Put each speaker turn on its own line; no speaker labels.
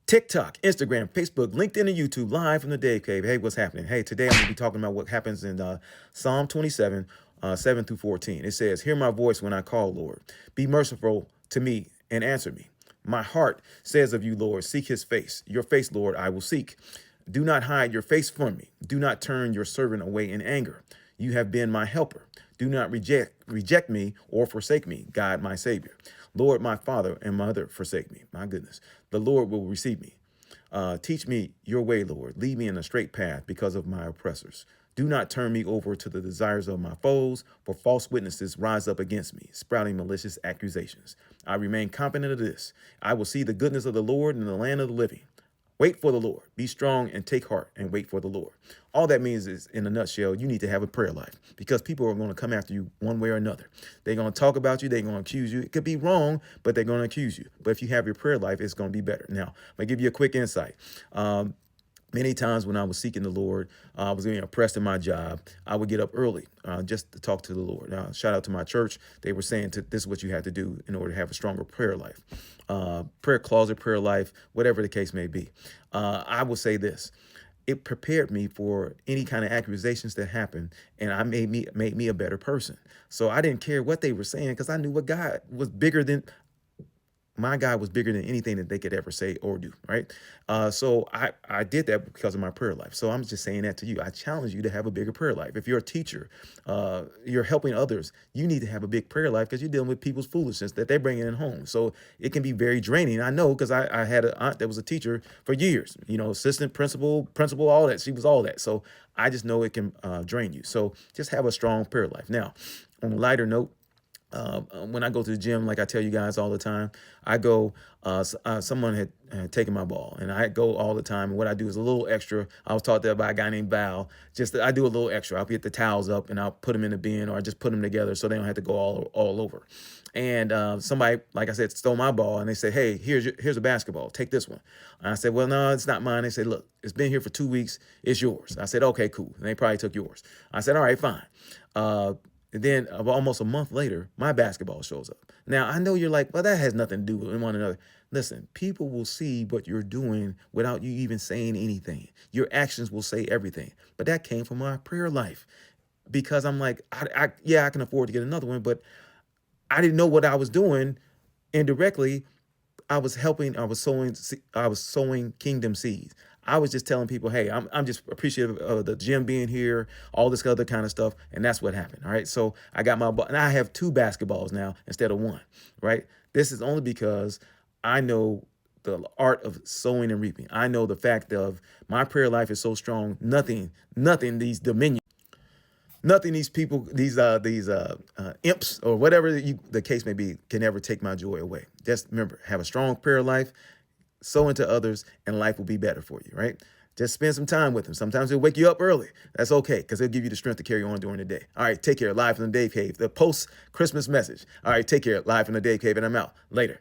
TikTok, Instagram, Facebook, LinkedIn, and YouTube, live from the Dave Cave. Hey, what's happening? Hey, today I'm going to be talking about what happens in Psalm 27, 7 through 14. It says, hear my voice when I call, Lord. Be merciful to me and answer me. My heart says of you, Lord, seek his face. Your face, Lord, I will seek. Do not hide your face from me. Do not turn your servant away in anger. You have been my helper. Do not reject me or forsake me, God, my Savior. Lord, my father and mother forsake me. My goodness. The Lord will receive me. Teach me your way, Lord. Lead me in a straight path because of my oppressors. Do not turn me over to the desires of my foes, for false witnesses rise up against me, sprouting malicious accusations. I remain confident of this. I will see the goodness of the Lord in the land of the living. Wait for the Lord. Be strong and take heart and wait for the Lord. All that means is, in a nutshell, you need to have a prayer life, because people are going to come after you one way or another. They're going to talk about you. They're going to accuse you. It could be wrong, but they're going to accuse you. But if you have your prayer life, it's going to be better. Now, I'm going to give you a quick insight. Many times when I was seeking the Lord, I was getting oppressed in my job, I would get up early just to talk to the Lord. Shout out to my church. They were saying this is what you have to do in order to have a stronger prayer life, prayer closet, prayer life, whatever the case may be. I will say this. It prepared me for any kind of accusations that happened, and I made me a better person. So I didn't care what they were saying, because I knew what God was bigger than. My God was bigger than anything that they could ever say or do, right? So I did that because of my prayer life. So I'm just saying that to you. I challenge you to have a bigger prayer life. If you're a teacher, you're helping others, you need to have a big prayer life, because you're dealing with people's foolishness that they're bringing in home. So it can be very draining. I know, because I had an aunt that was a teacher for years, assistant principal, all that. She was all that. So I just know it can drain you. So just have a strong prayer life. Now, on a lighter note, when I go to the gym, like I tell you guys all the time, I go, someone had taken my ball, and I go all the time. And what I do is a little extra. I was taught that by a guy named Val. I do a little extra. I'll get the towels up and I'll put them in the bin, or I just put them together so they don't have to go all over. And somebody, like I said, stole my ball, and they said, hey, here's a basketball. Take this one. And I said, well, no, it's not mine. They said, look, it's been here for 2 weeks. It's yours. I said, okay, cool. And they probably took yours. I said, all right, fine. And then almost a month later, my basketball shows up. Now, I know you're like, well, that has nothing to do with one another. Listen, people will see what you're doing without you even saying anything. Your actions will say everything. But that came from my prayer life, because I'm like, I can afford to get another one, but I didn't know what I was doing indirectly. I was sowing kingdom seeds. I was just telling people, hey, I'm just appreciative of the gym being here, all this other kind of stuff. And that's what happened. All right. So I got my ball, and I have 2 basketballs now instead of 1. Right. This is only because I know the art of sowing and reaping. I know the fact of my prayer life is so strong. Nothing these people, these imps, or whatever the case may be, can ever take my joy away. Just remember, have a strong prayer life, sow into others, and life will be better for you, right? Just spend some time with him. Sometimes he'll wake you up early. That's okay, because he'll give you the strength to carry on during the day. All right, take care. Live from the Dave Cave, the post-Christmas message. All right, take care. Live from the Dave Cave, and I'm out. Later.